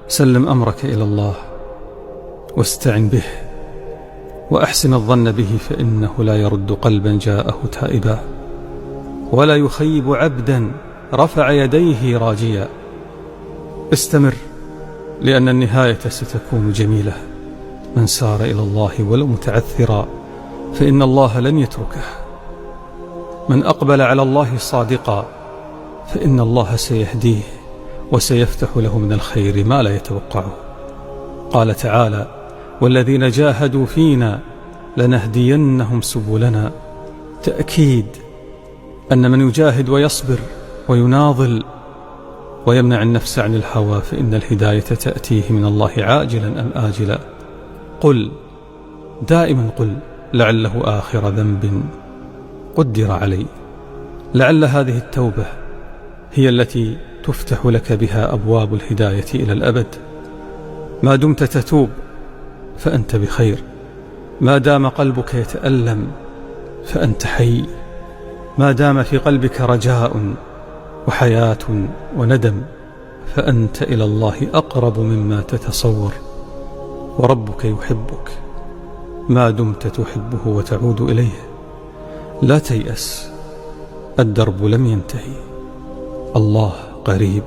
سلم أمرك إلى الله واستعن به وأحسن الظن به، فإنه لا يرد قلبا جاءه تائبا، ولا يخيب عبدا رفع يديه راجيا. استمر، لأن النهاية ستكون جميلة. من سار إلى الله ولو متعثرا فإن الله لن يتركه. من أقبل على الله صادقا فإن الله سيهديه وسيفتح له من الخير ما لا يتوقعه. قال تعالى: والذين جاهدوا فينا لنهدينهم سبلنا. تأكيد أن من يجاهد ويصبر ويناضل ويمنع النفس عن الهوى فإن الهداية تأتيه من الله عاجلا أم آجلا. قل، دائما قل، لعله آخر ذنب قدر علي. لعل هذه التوبة هي التي تفتح لك بها أبواب الهداية إلى الأبد. ما دمت تتوب فأنت بخير، ما دام قلبك يتألم فأنت حي، ما دام في قلبك رجاء وحياة وندم فأنت إلى الله أقرب مما تتصور، وربك يحبك ما دمت تحبه وتعود إليه. لا تيأس، الدرب لم ينتهي، الله قريب.